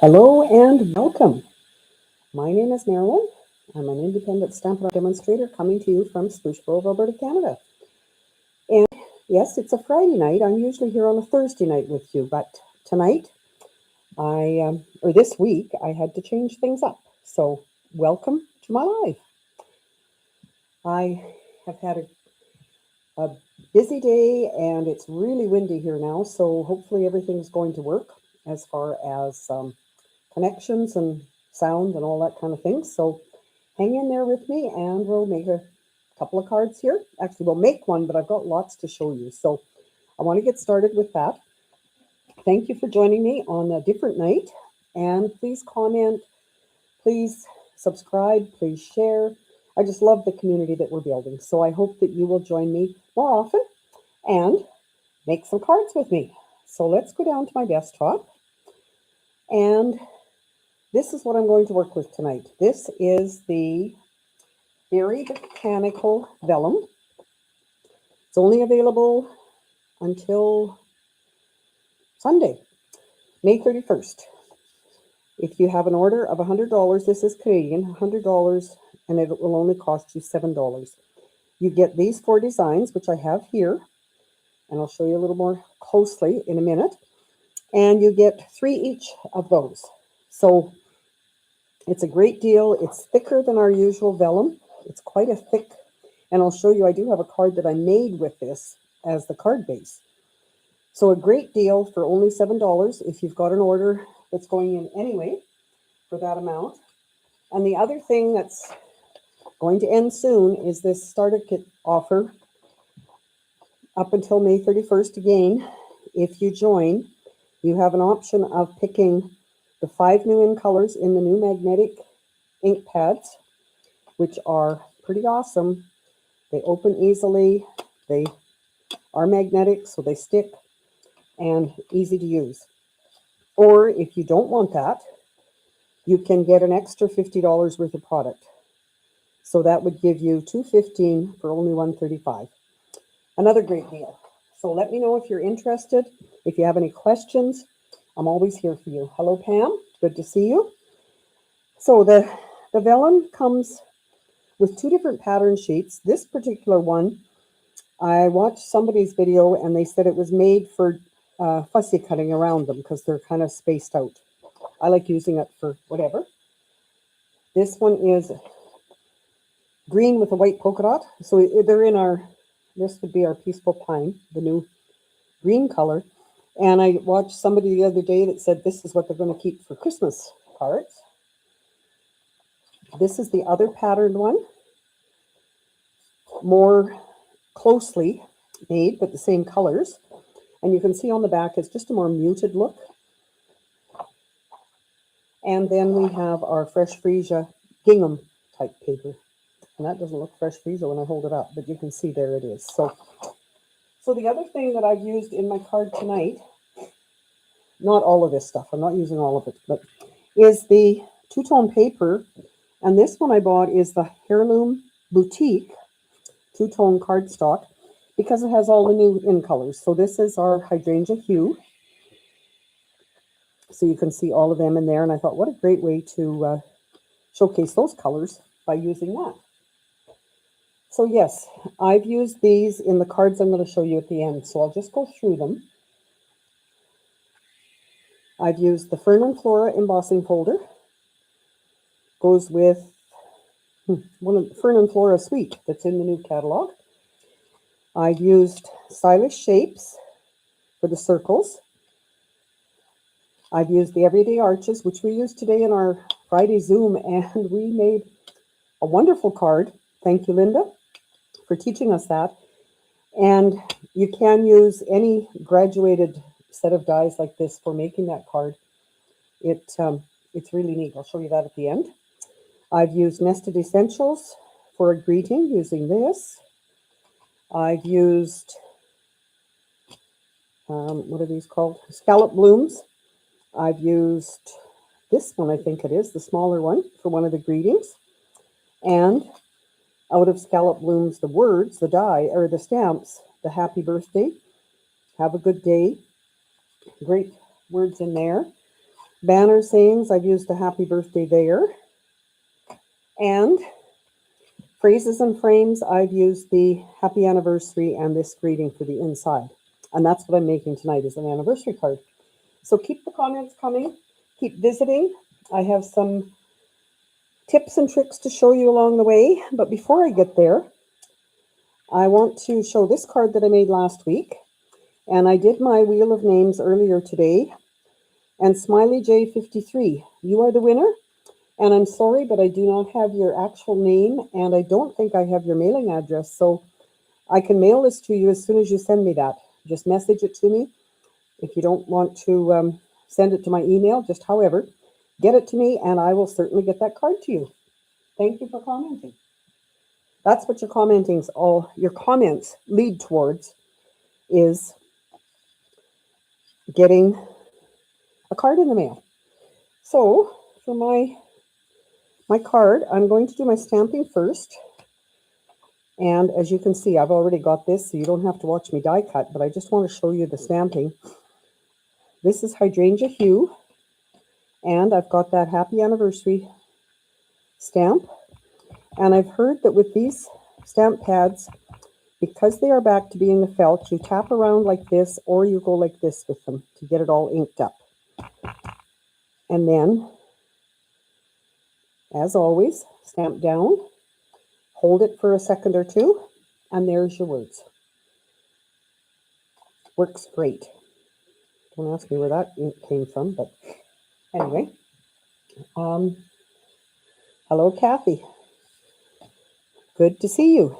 Hello and welcome. My name is Marilyn. I'm an independent Stampin' Up! Demonstrator coming to you from Spruce Grove, Alberta, Canada. And yes, it's a Friday night. I'm usually here on a Thursday night with you, but tonight, or this week, I had to change things up. So welcome to my live. I have had a busy day and it's really windy here now, so hopefully everything's going to work as far as connections and sound and all that kind of thing. So hang in there with me and we'll make a couple of cards here. Actually, we'll make one, but I've got lots to show you. So I want to get started with that. Thank you for joining me on a different night. And please comment, please subscribe, please share. I just love the community that we're building. So I hope that you will join me more often and make some cards with me. So let's go down to my desktop. And this is what I'm going to work with tonight. This is the Berry Botanical Vellum. It's only available until Sunday, May 31st. If you have an order of $100, this is Canadian, $100, and it will only cost you $7. You get these 4 designs, which I have here, and I'll show you a little more closely in a minute. And you get 3 each of those. So it's a great deal. It's thicker than our usual vellum. It's quite a thick, and I'll show you, I do have a card that I made with this as the card base. So a great deal for only $7 if you've got an order that's going in anyway for that amount. And the other thing that's going to end soon is this starter kit offer up until May 31st. Again, if you join, you have an option of picking the 5 new in colors in the new magnetic ink pads, which are pretty awesome. They open easily, they are magnetic, so they stick, and easy to use. Or if you don't want that, you can get an extra $50 worth of product. So that would give you $215 for only $135. Another great deal. So let me know if you're interested. If you have any questions, I'm always here for you. Hello, Pam. Good to see you. So the vellum comes with 2 different pattern sheets. This particular one, I watched somebody's video and they said it was made for fussy cutting around them because they're kind of spaced out. I like using it for whatever. This one is green with a white polka dot. So they're in this would be our Peaceful Pine, the new green color. And I watched somebody the other day that said this is what they're going to keep for Christmas cards. This is the other patterned one, more closely made, but the same colors. And you can see on the back, it's just a more muted look. And then we have our fresh freesia gingham type paper. And that doesn't look fresh freesia when I hold it up, but you can see there it is. So the other thing that I've used in my card tonight, not all of this stuff, I'm not using all of it, but is the 2-tone paper. And this one I bought is the Heirloom Boutique 2-tone cardstock because it has all the new in colors. So this is our hydrangea hue. So you can see all of them in there. And I thought, what a great way to showcase those colors by using that. So yes, I've used these in the cards I'm going to show you at the end. So I'll just go through them. I've used the Fern and Flora embossing folder. Goes with one of the Fern and Flora suite that's in the new catalog. I've used Stylish Shapes for the circles. I've used the Everyday Arches, which we used today in our Friday Zoom, and we made a wonderful card. Thank you, Linda, for teaching us that. And you can use any graduated set of dies like this for making that card. It's really neat. I'll show you that at the end. I've used Nested Essentials for a greeting using this. I've used, what are these called? Scallop Blooms. I've used this one, I think it is, the smaller one, for one of the greetings. And out of Scallop Blooms, the words, the die, or the stamps, the happy birthday, have a good day. Great words in there. Banner sayings, I've used the happy birthday there. And phrases and frames, I've used the happy anniversary and this greeting for the inside. And that's what I'm making tonight, is an anniversary card. So keep the comments coming. Keep visiting. I have some tips and tricks to show you along the way. But before I get there, I want to show this card that I made last week. And I did my Wheel of Names earlier today. And Smiley J53, you are the winner. And I'm sorry, but I do not have your actual name, and I don't think I have your mailing address. So I can mail this to you as soon as you send me that. Just message it to me. If you don't want to send it to my email, just however, get it to me, and I will certainly get that card to you. Thank you for commenting. That's what your comments lead towards, is getting a card in the mail. So for my card, I'm going to do my stamping first. And as you can see, I've already got this, so you don't have to watch me die cut, but I just want to show you the stamping. This is Hydrangea Hue, and I've got that happy anniversary stamp. And I've heard that with these stamp pads, because they are back to being a felt, you tap around like this, or you go like this with them to get it all inked up. And then, as always, stamp down, hold it for a second or two, and there's your words. Works great. Don't ask me where that ink came from, but anyway. Hello, Kathy. Good to see you.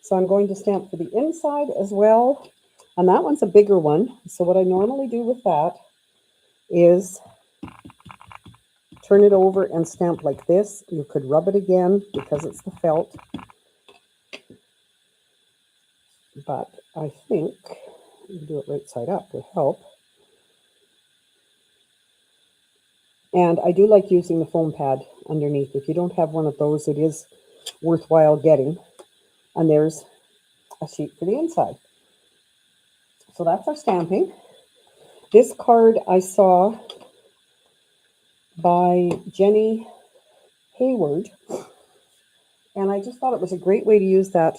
So I'm going to stamp for the inside as well. And that one's a bigger one. So what I normally do with that is turn it over and stamp like this. You could rub it again because it's the felt. But I think you do it right side up would help. And I do like using the foam pad underneath. If you don't have one of those, it is worthwhile getting. And there's a sheet for the inside. So that's our stamping. This card I saw by Jenny Hayward, and I just thought it was a great way to use that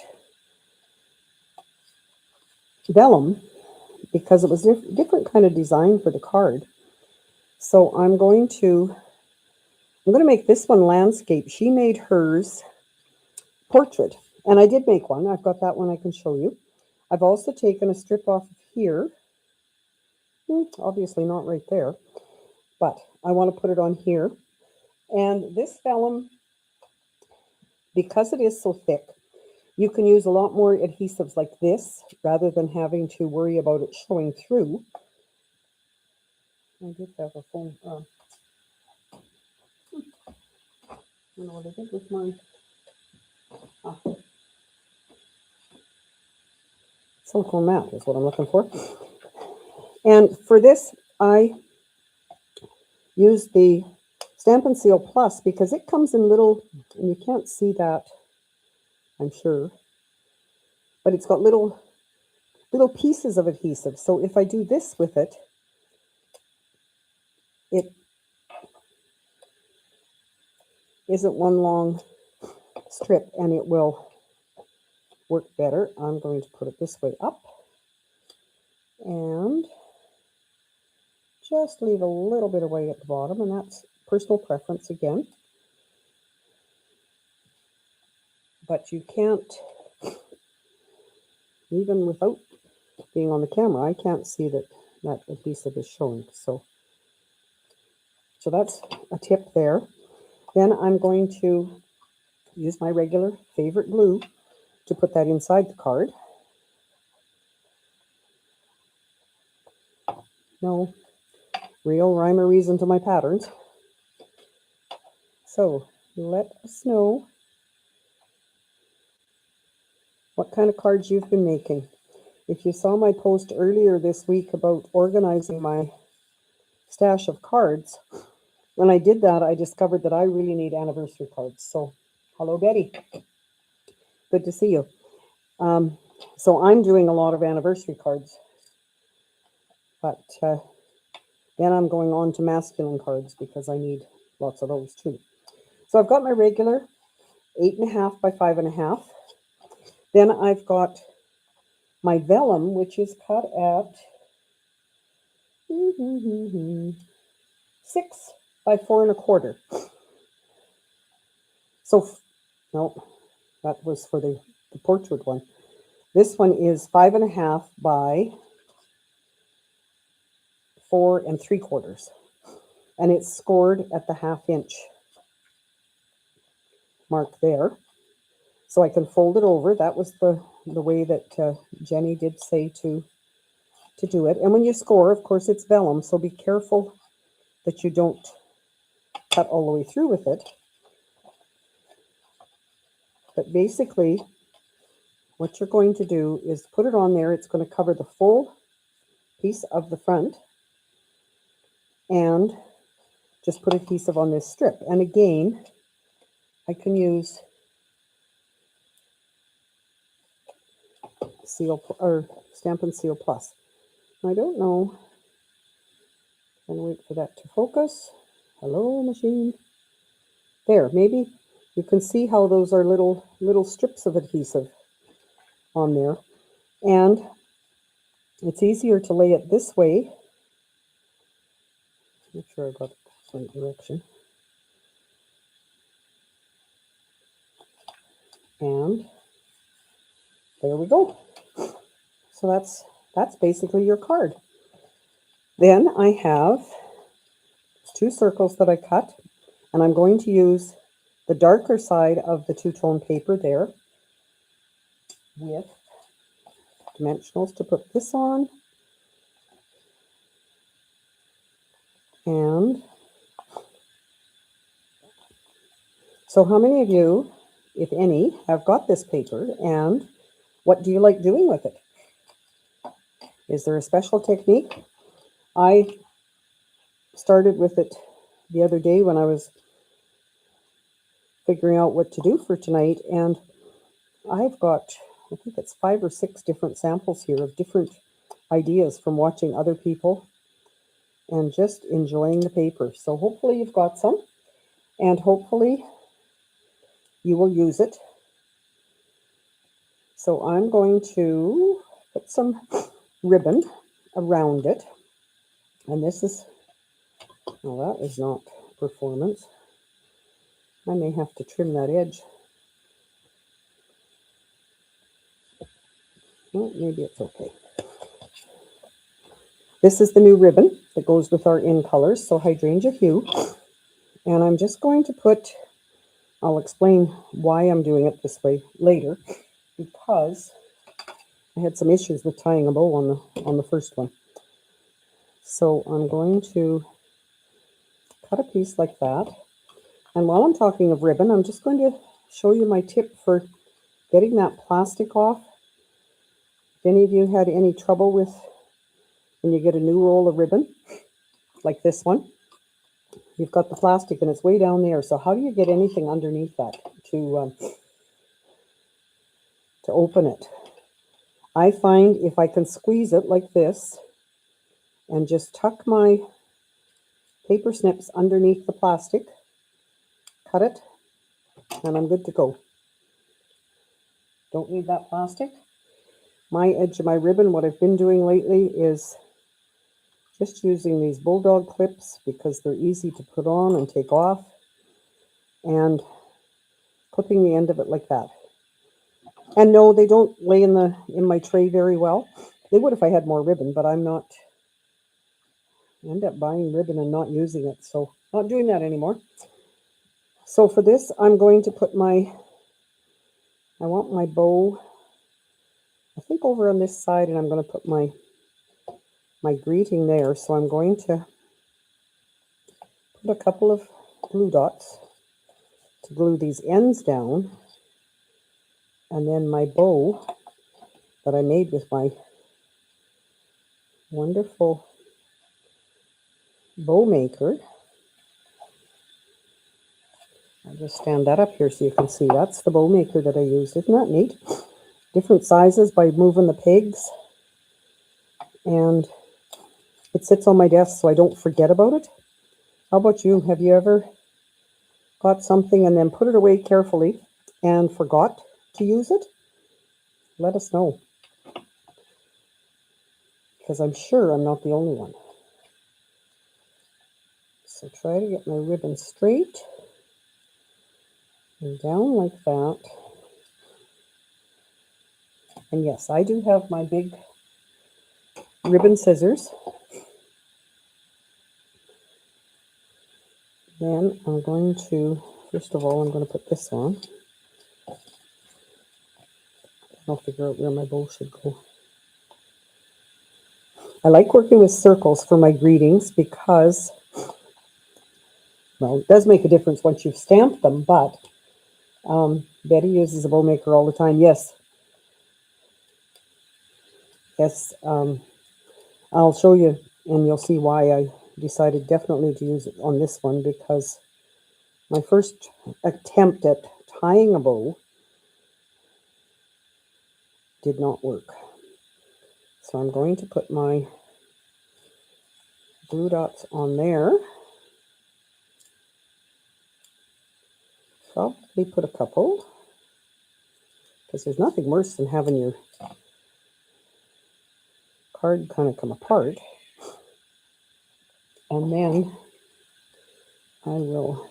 vellum because it was a different kind of design for the card. So I'm going to make this one landscape. She made hers portrait, and I did make one. I've got that one I can show you. I've also taken a strip off of here. Obviously not right there, but I want to put it on here. And this vellum, because it is so thick, you can use a lot more adhesives like this rather than having to worry about it showing through. I did have a phone. I don't know what I did with mine. Silicone mat is what I'm looking for. And for this, I use the Stampin' Seal Plus because it comes in little, and you can't see that, I'm sure, but it's got little pieces of adhesive. So if I do this with it, it isn't one long strip, and it will work better. I'm going to put it this way up and just leave a little bit away at the bottom, and that's personal preference again. But you can't, even without being on the camera, I can't see that adhesive is showing. So that's a tip there. Then I'm going to use my regular favorite glue to put that inside the card. No real rhyme or reason to my patterns. So let us know what kind of cards you've been making. If you saw my post earlier this week about organizing my stash of cards, when I did that, I discovered that I really need anniversary cards. So, hello, Betty. Good to see you. So I'm doing a lot of anniversary cards. But Then I'm going on to masculine cards because I need lots of those too. So I've got my regular 8.5 by 5.5. Then I've got my vellum, which is cut at 6 by 4.25. So, no, that was for the portrait one. This one is 5.5 by 4.75. And it's scored at the 1/2 inch mark there. So I can fold it over. That was the way that Jenny did say to do it. And when you score, of course, it's vellum, so be careful that you don't cut all the way through with it. But basically, what you're going to do is put it on there. It's going to cover the full piece of the front. And just put adhesive on this strip. And again, I can use Seal or Stampin' Seal Plus. I don't know. I'm going to wait for that to focus. Hello, machine. There, maybe you can see how those are little strips of adhesive on there. And it's easier to lay it this way. Make sure I got the right direction. And there we go. So that's basically your card. Then I have 2 circles that I cut, and I'm going to use the darker side of the 2-tone paper there with dimensionals to put this on. And so how many of you, if any, have got this paper, and what do you like doing with it? Is there a special technique? I started with it the other day when I was figuring out what to do for tonight, and I've got, I think it's 5 or 6 different samples here of different ideas from watching other people and just enjoying the paper. So hopefully you've got some, and hopefully you will use it. So I'm going to put some ribbon around it. And this is, well, that is not performance. I may have to trim that edge. Well, maybe it's okay. This is the new ribbon that goes with our in colors, so hydrangea hue. And I'm just going to put, I'll explain why I'm doing it this way later, because I had some issues with tying a bow on the first one. So I'm going to cut a piece like that. And while I'm talking of ribbon, I'm just going to show you my tip for getting that plastic off. If any of you had any trouble with when you get a new roll of ribbon, like this one, you've got the plastic and it's way down there. So how do you get anything underneath that to open it? I find if I can squeeze it like this and just tuck my paper snips underneath the plastic, cut it, and I'm good to go. Don't need that plastic. My edge of my ribbon, what I've been doing lately is just using these bulldog clips because they're easy to put on and take off, and clipping the end of it like that. And no, they don't lay in my tray very well. They would if I had more ribbon, but I'm not. I end up buying ribbon and not using it, so not doing that anymore. So for this, I'm going to put I want my bow, I think over on this side, and I'm going to put my greeting there. So I'm going to put a couple of glue dots to glue these ends down. And then my bow that I made with my wonderful bow maker. I'll just stand that up here so you can see. That's the bow maker that I used. Isn't that neat? Different sizes by moving the pegs. And it sits on my desk so I don't forget about it. How about you? Have you ever got something and then put it away carefully and forgot to use it? Let us know, because I'm sure I'm not the only one. So try to get my ribbon straight and down like that. And yes, I do have my big ribbon scissors. Then I'm going to, first of all, I'm going to put this on. I'll figure out where my bow should go. I like working with circles for my greetings because, well, it does make a difference once you've stamped them, but Betty uses a bow maker all the time. Yes. Yes, I'll show you, and you'll see why I decided definitely to use it on this one, because my first attempt at tying a bow did not work. So I'm going to put my glue dots on there. Probably put a couple, because there's nothing worse than having your card kind of come apart. And then I will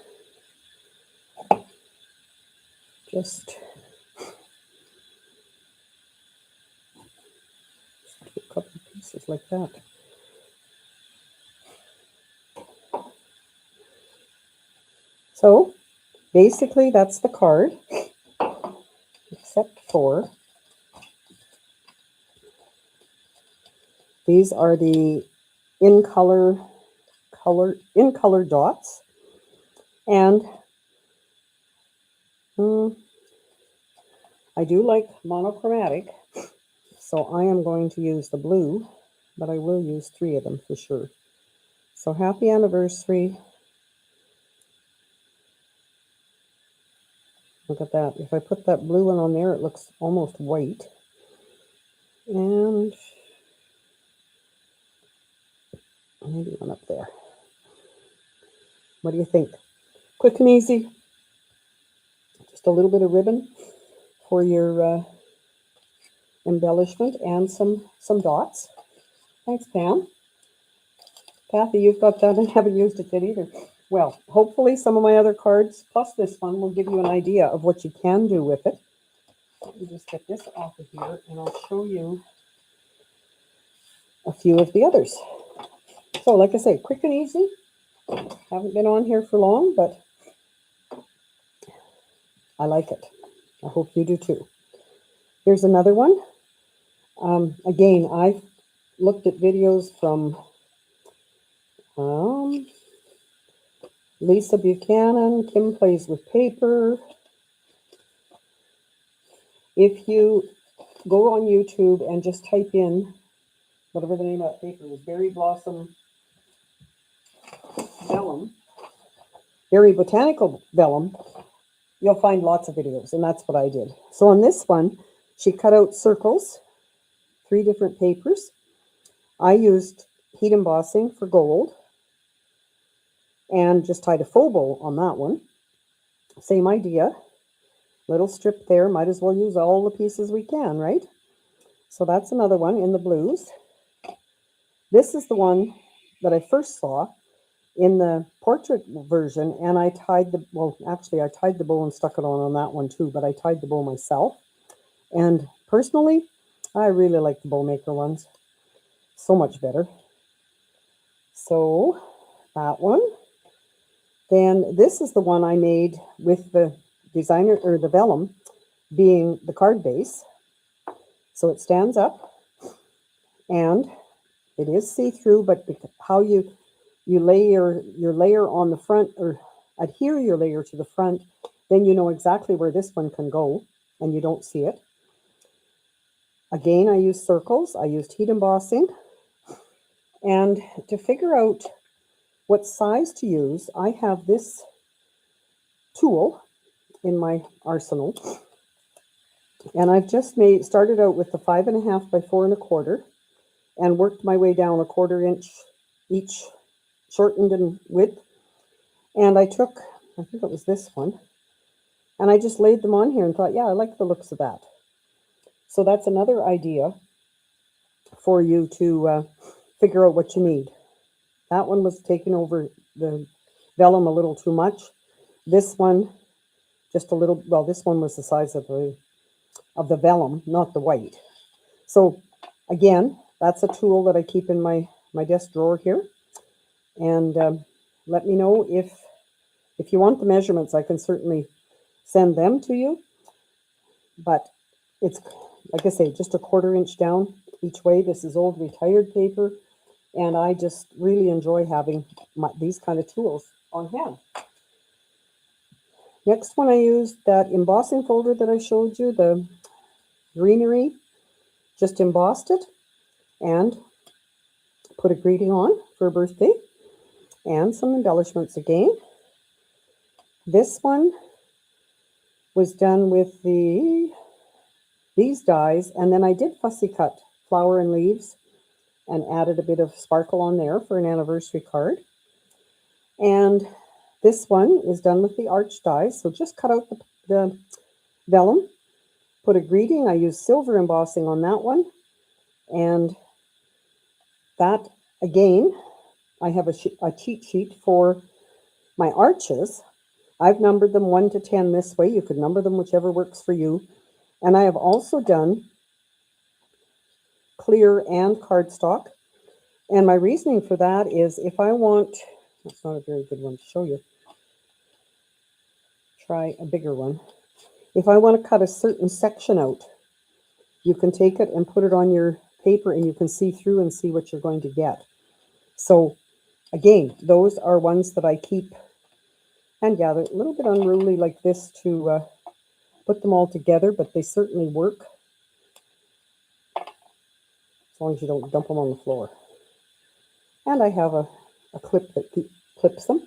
just do a couple of pieces like that. So basically that's the card, except for these are the in color dots, and I do like monochromatic, so I am going to use the blue, but I will use 3 of them for sure. So happy anniversary. Look at that. If I put that blue one on there, it looks almost white. And maybe one up there. What do you think? Quick and easy. Just a little bit of ribbon for your embellishment and some dots. Thanks, Pam. Kathy, you've got that and haven't used it yet either. Well, hopefully some of my other cards, plus this one, will give you an idea of what you can do with it. Let me just get this off of here, and I'll show you a few of the others. So, like I say, quick and easy. Haven't been on here for long, but I like it. I hope you do too. Here's another one. Again, I've looked at videos from Lisa Buchanan, Kim Plays with Paper. If you go on YouTube and just type in whatever the name of that paper is, Berry Vellum, Berry Botanical Vellum, you'll find lots of videos, and that's what I did. So on this one, she cut out circles, 3 different papers. I used heat embossing for gold and just tied a faux bow on that one. Same idea. Little strip there. Might as well use all the pieces we can, right? So that's another one in the blues. This is the one that I first saw in the portrait version, and I tied the, well, actually I tied the bow and stuck it on that one too, but I tied the bow myself. And personally, I really like the bow maker ones. So much better. So that one. Then this is the one I made with the designer, or the vellum being the card base. So it stands up and it is see-through, but how you lay your layer on the front, or adhere your layer to the front, then you know exactly where this one can go and you don't see it. Again, I used circles, I used heat embossing, and to figure out what size to use, I have this tool in my arsenal, and I've just started out with the 5.5 by 4 1/4, and worked my way down 1/4 inch each, shortened in width. And I took, I think it was this one, and I just laid them on here and thought, yeah, I like the looks of that. So that's another idea for you to figure out what you need. That one was taking over the vellum a little too much. This one, just a little, well, this one was the size of the vellum, not the white. So again, that's a tool that I keep in my desk drawer here. And let me know if you want the measurements. I can certainly send them to you. But it's, like I say, just 1/4 inch down each way. This is old retired paper, and I just really enjoy having these kind of tools on hand. Next one, I used that embossing folder that I showed you, the greenery. Just embossed it and put a greeting on for a birthday and some embellishments again. This one was done with these dies, and then I did fussy cut flower and leaves and added a bit of sparkle on there for an anniversary card. And this one is done with the arch dies, so just cut out the vellum, put a greeting. I used silver embossing on that one, and that, again, I have a cheat sheet for my arches. I've numbered them 1 to 10 this way. You could number them whichever works for you. And I have also done clear and cardstock. And my reasoning for that is if I want, that's not a very good one to show you. Try a bigger one. If I want to cut a certain section out, you can take it and put it on your paper and you can see through and see what you're going to get. So again, those are ones that I keep. And yeah, they're a little bit unruly like this to put them all together, but they certainly work. As long as you don't dump them on the floor. And I have a clip that clips them.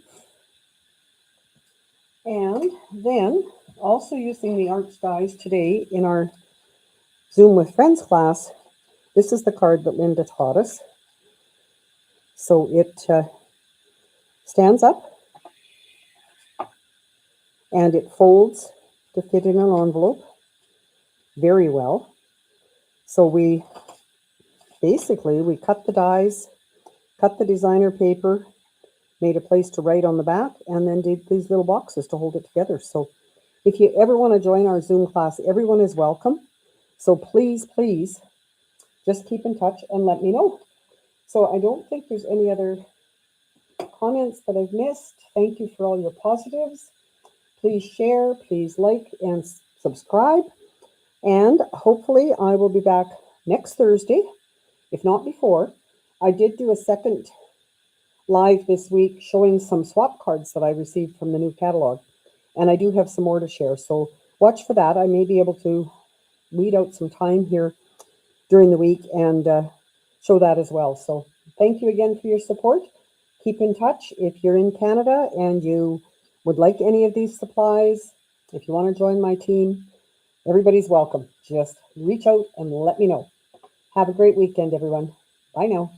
And then, also using the arch dies today in our Zoom with Friends class, this is the card that Linda taught us. So it stands up and it folds to fit in an envelope very well. So we cut the dies, cut the designer paper, made a place to write on the back, and then did these little boxes to hold it together. So if you ever want to join our Zoom class, everyone is welcome. So please, please, just keep in touch and let me know. So I don't think there's any other comments that I've missed. Thank you for all your positives. Please share, please like and subscribe. And hopefully I will be back next Thursday, if not before. I did do a second live this week showing some swap cards that I received from the new catalog. And I do have some more to share. So watch for that. I may be able to weed out some time here during the week and show that as well. So thank you again for your support. Keep in touch if you're in Canada and you would like any of these supplies. If you want to join my team, everybody's welcome. Just reach out and let me know. Have a great weekend, everyone. Bye now.